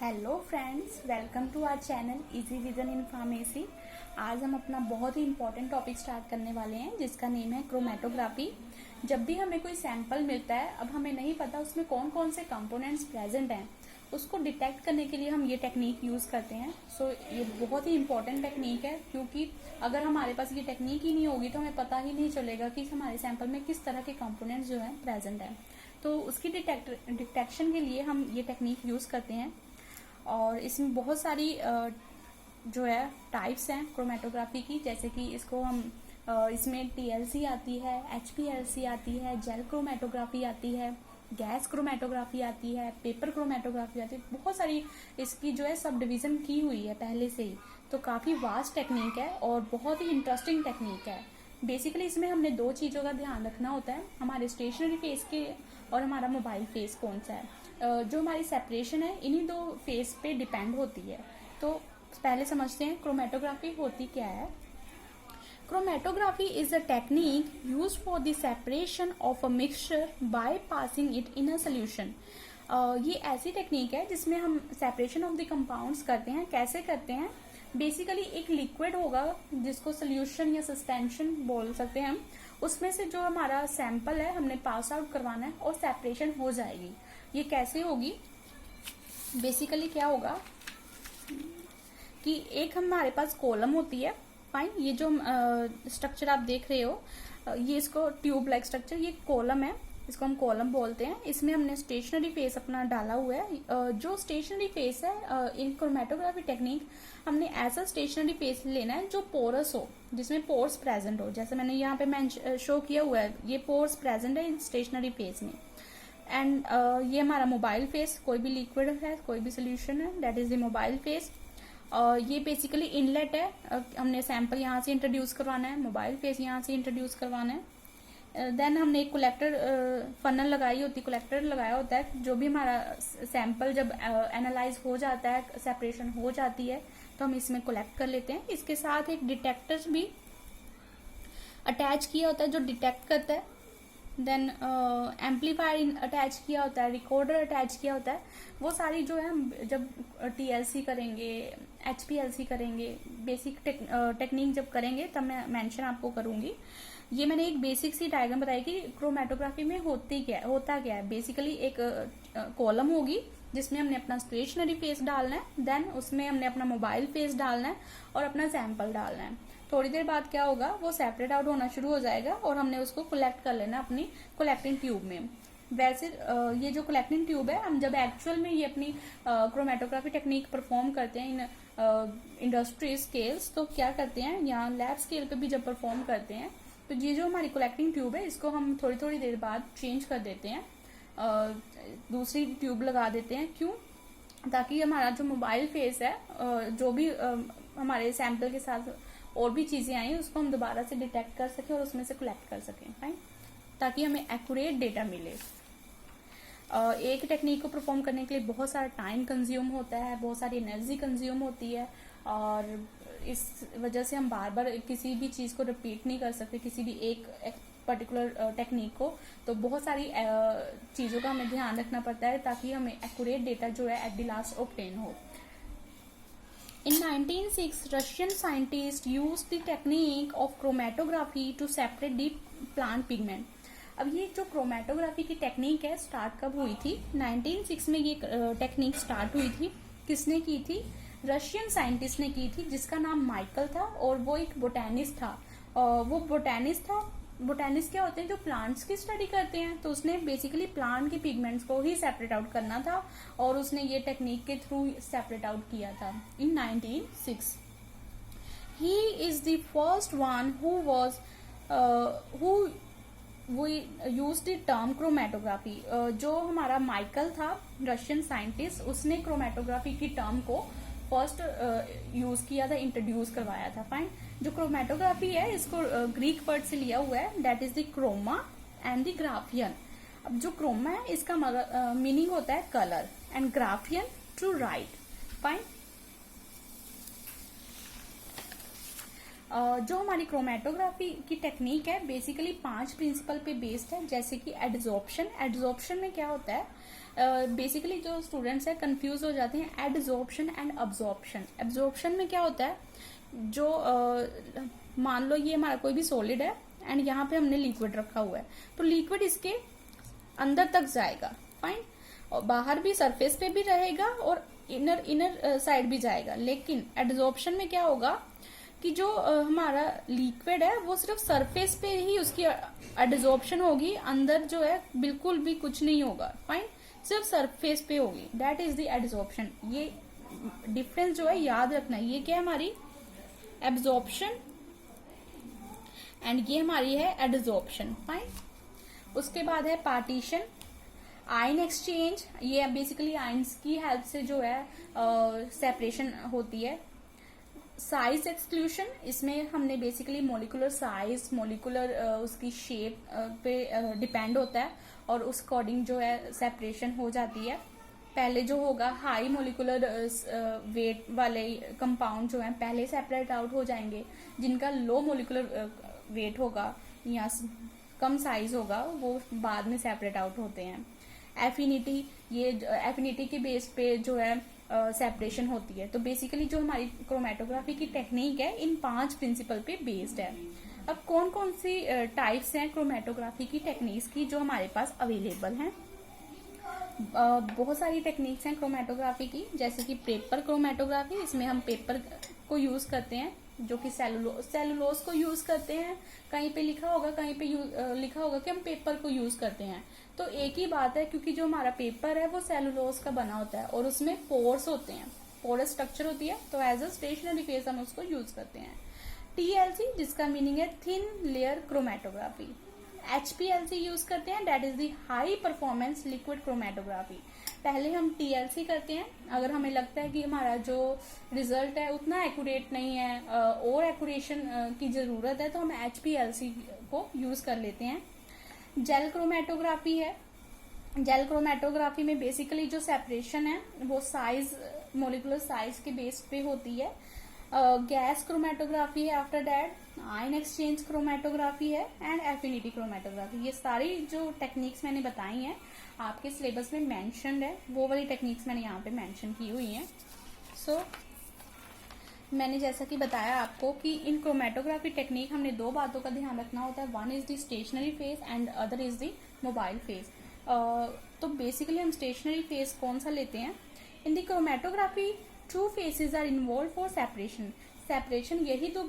Hello friends, welcome to our channel easy vision in pharmacy. आज हम अपना बहुत ही इम्पोर्टेंट टॉपिक स्टार्ट करने वाले हैं जिसका नेम है क्रोमेटोग्राफी। जब भी हमें कोई सैंपल मिलता है, अब हमें नहीं पता उसमें कौन कौन से कंपोनेंट्स प्रेजेंट हैं, उसको डिटेक्ट करने के लिए हम ये टेक्निक यूज़ करते हैं। सो ये बहुत ही इम्पोर्टेंट टेक्निक है, क्योंकि अगर हमारे पास ये टेक्निक ही नहीं होगी तो हमें पता ही नहीं चलेगा कि हमारे सैंपल में किस तरह के कंपोनेंट्स जो हैं प्रेजेंट हैं। तो उसकी डिटेक्शन के लिए हम ये टेक्निक यूज़ करते हैं। और इसमें बहुत सारी जो है टाइप्स हैं क्रोमेटोग्राफी की, जैसे कि इसको हम इसमें टीएलसी आती है, एचपीएलसी आती है, जेल क्रोमेटोग्राफी आती है, गैस क्रोमेटोग्राफी आती है, पेपर क्रोमेटोग्राफी आती है। बहुत सारी इसकी जो है सब डिवीज़न की हुई है पहले से ही। तो काफ़ी वास्ट टेक्निक है और बहुत ही इंटरेस्टिंग टेक्निक है। बेसिकली इसमें हमने दो चीज़ों का ध्यान रखना होता है, हमारे स्टेशनरी फेस के और हमारा मोबाइल फेस कौन सा है। जो हमारी सेपरेशन है इन्हीं दो फेस पे डिपेंड होती है। तो पहले समझते हैं क्रोमेटोग्राफी होती क्या है। Chromatography is a technique use for the separation of a mixture by passing it in a solution. ये ऐसी टेक्निक है जिसमें हम सेपरेशन ऑफ द कंपाउंड्स करते हैं। कैसे करते हैं? बेसिकली एक लिक्विड होगा जिसको सोल्यूशन या सस्पेंशन बोल सकते हैं हम, उसमें से जो हमारा सैंपल है हमने पास आउट करवाना है और सेपरेशन हो जाएगी। ये कैसे होगी? बेसिकली क्या होगा कि एक हमारे पास कॉलम होती है। फाइन, ये जो स्ट्रक्चर आप देख रहे हो, ये इसको ट्यूब लाइक स्ट्रक्चर, ये कॉलम है, इसको हम कॉलम बोलते हैं। इसमें हमने स्टेशनरी फेस अपना डाला हुआ है। जो स्टेशनरी फेस है इन क्रोमेटोग्राफी टेक्निक हमने ऐसा स्टेशनरी फेस लेना है जो पोरस हो, जिसमें पोर्स प्रेजेंट हो। जैसे मैंने यहाँ पे शो किया हुआ है, ये पोर्स प्रेजेंट है इन स्टेशनरी फेस में। एंड ये हमारा मोबाइल फेस, कोई भी लिक्विड है, कोई भी सोल्यूशन है, that is the mobile face. ये बेसिकली इनलेट है, हमने सैंपल यहाँ से इंट्रोड्यूस करवाना है, मोबाइल फेस यहाँ से इंट्रोड्यूस करवाना है। देन हमने एक कलेक्टर फनल लगाई होती, कलेक्टर लगाया होता है। जो भी हमारा सैंपल जब एनालाइज हो जाता है, सेपरेशन हो जाती है, तो हम इसमें कलेक्ट कर लेते हैं। इसके साथ एक डिटेक्टर भी अटैच किया होता है जो डिटेक्ट करता है। देन एम्पलीफायर अटैच किया होता है, रिकॉर्डर अटैच किया होता है। वो सारी जो है हम जब टीएलसी करेंगे, एचपीएलसी करेंगे, बेसिक टेक्निक जब करेंगे तब मैं मेंशन आपको करूंगी। ये मैंने एक बेसिक सी डायग्राम बताई कि क्रोमेटोग्राफी में होता क्या है। बेसिकली एक कॉलम होगी जिसमें हमने अपना स्टेशनरी फेस डालना है, देन उसमें हमने अपना मोबाइल फेस डालना है और अपना सैंपल डालना है। थोड़ी देर बाद क्या होगा, वो सेपरेट आउट होना शुरू हो जाएगा और हमने उसको कलेक्ट कर लेना अपनी कलेक्टिंग ट्यूब में। वैसे ये जो कलेक्टिंग ट्यूब है, हम जब एक्चुअल में ये अपनी क्रोमेटोग्राफी टेक्निक परफॉर्म करते हैं इन इंडस्ट्री स्केल्स, तो क्या करते हैं, यहाँ लैब स्केल पे भी जब परफॉर्म करते हैं तो ये जो हमारी कलेक्टिंग ट्यूब है इसको हम थोड़ी थोड़ी देर बाद चेंज कर देते हैं, दूसरी ट्यूब लगा देते हैं। क्यों? ताकि हमारा जो मोबाइल फेस है, जो भी हमारे सैंपल के साथ और भी चीजें आई उसको हम दोबारा से डिटेक्ट कर सकें और उसमें से कलेक्ट कर सकें, फाइन, ताकि हमें एक्यूरेट डेटा मिले। एक टेक्निक को परफॉर्म करने के लिए बहुत सारा टाइम कंज्यूम होता है, बहुत सारी एनर्जी कंज्यूम होती है, और इस वजह से हम बार बार किसी भी चीज़ को रिपीट नहीं कर सकते, किसी भी एक पर्टिकुलर टेक्निक को। तो बहुत सारी चीज़ों का हमें ध्यान रखना पड़ता है ताकि हमें एक्यूरेट डेटा जो है एट द लास्ट ऑब्टेन हो। In 1906, Russian scientists used the technique of chromatography to separate the plant pigment. अब ये जो क्रोमेटोग्राफी की टेक्निक है स्टार्ट कब हुई थी? 1906 में ये टेक्निक स्टार्ट हुई थी। किसने की थी? रशियन साइंटिस्ट ने की थी, जिसका नाम माइकल था और वो एक बोटेनिस्ट था। बोटेनिस्ट क्या होते हैं? जो प्लांट्स की स्टडी करते हैं। तो उसने बेसिकली प्लांट के पिगमेंट्स को ही सेपरेट आउट करना था और उसने ये टेक्निक के थ्रू सेपरेट आउट किया था इन 1906। He is the first one who use the term chromatography. जो हमारा माइकल था, रशियन साइंटिस्ट, उसने क्रोमेटोग्राफी की टर्म को फर्स्ट यूज किया था, इंट्रोड्यूस करवाया था। फाइन, जो क्रोमेटोग्राफी है इसको ग्रीक वर्ड से लिया हुआ है, that is the chroma and the graphein. अब जो क्रोमा है इसका मीनिंग होता है colour, and graphein to write. Fine, जो हमारी क्रोमेटोग्राफी की टेक्निक है बेसिकली 5 प्रिंसिपल पे बेस्ड है, जैसे कि एडजॉर्प्शन। एडजॉर्प्शन में क्या होता है, बेसिकली जो स्टूडेंट्स है कंफ्यूज हो जाते हैं एडजॉर्प्शन एंड अब्जॉर्प्शन। एब्जॉर्प्शन में क्या होता है, जो मान लो ये हमारा कोई भी सॉलिड है एंड यहाँ पे हमने लिक्विड रखा हुआ है, तो लिक्विड इसके अंदर तक जाएगा, फाइन, और बाहर भी सरफेस पे भी रहेगा और इनर साइड भी जाएगा। लेकिन एडजॉर्प्शन में क्या होगा कि जो हमारा लिक्विड है वो सिर्फ सरफेस पे ही उसकी एडजॉर्प्शन होगी, अंदर जो है बिल्कुल भी कुछ नहीं होगा, फाइन, सिर्फ सरफेस पे होगी, दैट इज द एडजॉर्प्शन। ये डिफरेंस जो है याद रखना है, ये क्या है हमारी एब्जॉर्प्शन एंड ये हमारी है एडजॉर्प्शन, फाइन। उसके बाद है पार्टीशन, आयन एक्सचेंज, ये बेसिकली आयन्स की हेल्प से जो है सेपरेशन होती है। साइज एक्सक्लूशन, इसमें हमने बेसिकली मोलिकुलर साइज, मोलिकुलर उसकी शेप पे डिपेंड होता है और उस अकॉर्डिंग जो है सेपरेशन हो जाती है। पहले जो होगा हाई मोलिकुलर वेट वाले कंपाउंड जो हैं पहले सेपरेट आउट हो जाएंगे, जिनका लो मोलिकुलर वेट होगा या कम साइज होगा वो बाद में सेपरेट आउट होते हैं। एफिनिटी, ये एफिनिटी के बेस पे जो है सेपरेशन होती है। तो बेसिकली जो हमारी क्रोमेटोग्राफी की टेक्निक है इन 5 प्रिंसिपल पे बेस्ड है। अब कौन कौन सी टाइप्स हैं क्रोमेटोग्राफी की टेक्निक्स की जो हमारे पास अवेलेबल हैं। बहुत सारी टेक्निक्स हैं क्रोमेटोग्राफी की, जैसे कि पेपर क्रोमेटोग्राफी, इसमें हम पेपर को यूज करते हैं जो कि सेलुलोज को यूज करते हैं। कहीं पे लिखा होगा, कहीं पे लिखा होगा कि हम पेपर को यूज करते हैं, तो एक ही बात है, क्योंकि जो हमारा पेपर है वो सेलुलोज का बना होता है और उसमें पोर्स होते हैं, पोरस स्ट्रक्चर होती है, तो एज अ स्टेशनरी फेस हम उसको यूज करते हैं। टीएलसी, जिसका मीनिंग है thin layer chromatography. HPLC use करते हैं, that is the high performance liquid chromatography. पहले हम टीएलसी करते हैं, अगर हमें लगता है कि हमारा जो रिजल्ट है उतना एक्यूरेट नहीं है और एक्यूरेशन की जरूरत है, तो हम एचपीएलसी को यूज कर लेते हैं। जेल क्रोमेटोग्राफी है, जेल क्रोमेटोग्राफी में बेसिकली जो सेपरेशन है वो साइज, मोलिकुलर साइज के बेस पे होती है। गैस क्रोमेटोग्राफी है, after that ion exchange chromatography है एंड एफिनिटी क्रोमेटोग्राफी। ये सारी जो टेक्निक्स मैंने बताई हैं आपके सिलेबस में मेंशन्ड है, वो वाली टेक्निक्स मैंने यहाँ पे मेंशन की हुई हैं। सो मैंने जैसा कि बताया आपको कि इन क्रोमेटोग्राफी टेक्निक हमने 2 बातों का ध्यान रखना होता है, one is the stationary phase and other is the mobile phase. तो बेसिकली हम स्टेशनरी फेज कौन सा लेते हैं। In the chromatography 2 phases are involve for separation. Separation यही 2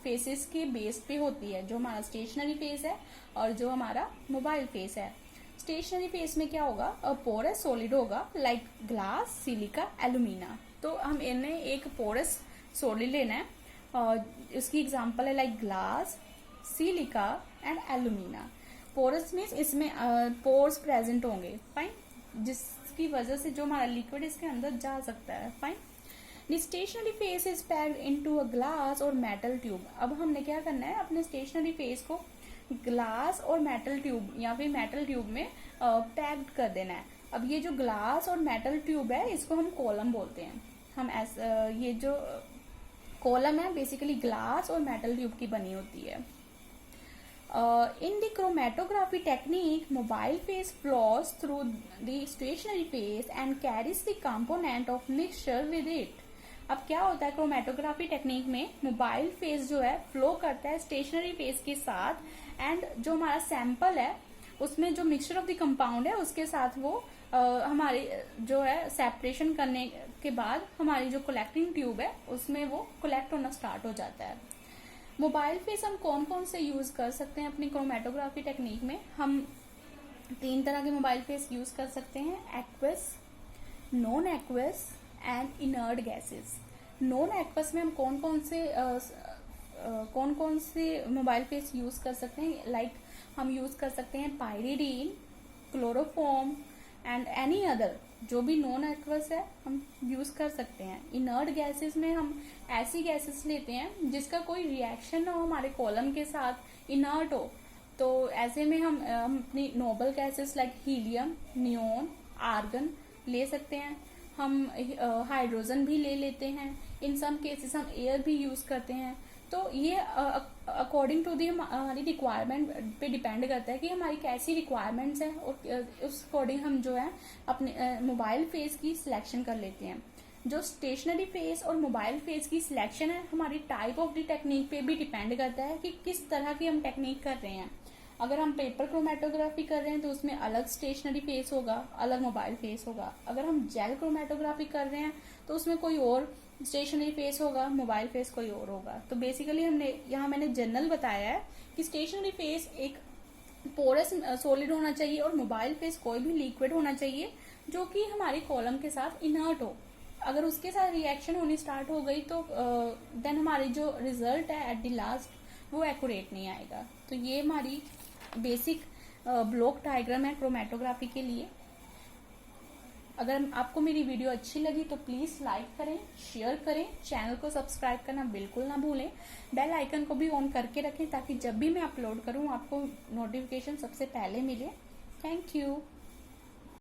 फेसेस के बेस पे होती है, जो हमारा स्टेशनरी फेज है और जो हमारा मोबाइल फेज है। स्टेशनरी फेज में क्या होगा, पोरस सॉलिड होगा लाइक ग्लास, सिलिका, एल्यूमिना। तो हम इन्हें एक पोरस सॉलिड लेना है और इसकी एग्जांपल है like glass, silica and alumina. Porous means इसमें पोर्स प्रेजेंट होंगे, फाइन, जिसकी वजह से जो हमारा लिक्विड इसके अंदर जा सकता है, fine. The stationary phase is packed into a glass और मेटल ट्यूब। अब हमने क्या करना है, अपने स्टेशनरी फेस को ग्लास और मेटल ट्यूब या फिर मेटल ट्यूब में पैक्ड कर देना है। अब ये जो ग्लास और मेटल ट्यूब है इसको हम कॉलम बोलते हैं। हम ये जो कॉलम है बेसिकली ग्लास और मेटल ट्यूब की बनी होती है। In the chromatography technique, mobile phase flows through the stationary phase and carries the component of mixture with it. अब क्या होता है क्रोमेटोग्राफी टेक्निक में, मोबाइल फेज जो है फ्लो करता है स्टेशनरी फेज के साथ एंड जो हमारा सैंपल है उसमें जो मिक्सचर ऑफ द कंपाउंड है उसके साथ वो हमारी जो है सेपरेशन करने के बाद हमारी जो कलेक्टिंग ट्यूब है उसमें वो कलेक्ट होना स्टार्ट हो जाता है। मोबाइल फेस हम कौन कौन से यूज कर सकते हैं अपनी क्रोमेटोग्राफी टेक्निक में। हम 3 तरह के मोबाइल फेस यूज कर सकते हैं, aqueous, non aqueous and inert gases. Non aqueous में हम कौन कौन से मोबाइल फेस यूज कर सकते हैं, लाइक हम यूज कर सकते हैं pyridine, chloroform and any other, जो भी नॉन एक्वस है हम यूज कर सकते हैं। इनर्ट गैसेस में हम ऐसी गैसेस लेते हैं जिसका कोई रिएक्शन ना हो हमारे कॉलम के साथ, इनर्ट हो, तो ऐसे में हम अपनी noble gases like helium, neon, argon ले सकते हैं। हम हाइड्रोजन भी ले लेते हैं। इन सम केसेस हम एयर भी यूज करते हैं। तो ये अकॉर्डिंग टू दी हमारी रिक्वायरमेंट पे डिपेंड करता है कि हमारी कैसी रिक्वायरमेंट्स है, और उस अकॉर्डिंग हम जो है अपने मोबाइल फेस की सिलेक्शन कर लेते हैं। जो स्टेशनरी फेस और मोबाइल फेस की सिलेक्शन है हमारी टाइप ऑफ दी टेक्निक पे भी डिपेंड करता है कि किस तरह की हम टेक्निक कर रहे हैं। अगर हम पेपर क्रोमेटोग्राफी कर रहे हैं तो उसमें अलग स्टेशनरी फेस होगा, अलग मोबाइल फेस होगा। अगर हम जेल क्रोमेटोग्राफी कर रहे हैं तो उसमें कोई और स्टेशनरी फेस होगा, मोबाइल फेस कोई और होगा। तो बेसिकली मैंने जनरल बताया है कि स्टेशनरी फेस एक पोरस सॉलिड होना चाहिए और मोबाइल फेस कोई भी लिक्विड होना चाहिए जो कि हमारी कॉलम के साथ इनर्ट हो। अगर उसके साथ रिएक्शन होनी स्टार्ट हो गई तो देन हमारी जो रिजल्ट है एट द लास्ट वो एक्यूरेट नहीं आएगा। तो ये हमारी बेसिक ब्लॉक डायग्राम है क्रोमेटोग्राफी के लिए। अगर आपको मेरी वीडियो अच्छी लगी तो प्लीज लाइक करें, शेयर करें, चैनल को सब्सक्राइब करना बिल्कुल ना भूलें, बेल आइकन को भी ऑन करके रखें ताकि जब भी मैं अपलोड करूं आपको नोटिफिकेशन सबसे पहले मिले। Thank you.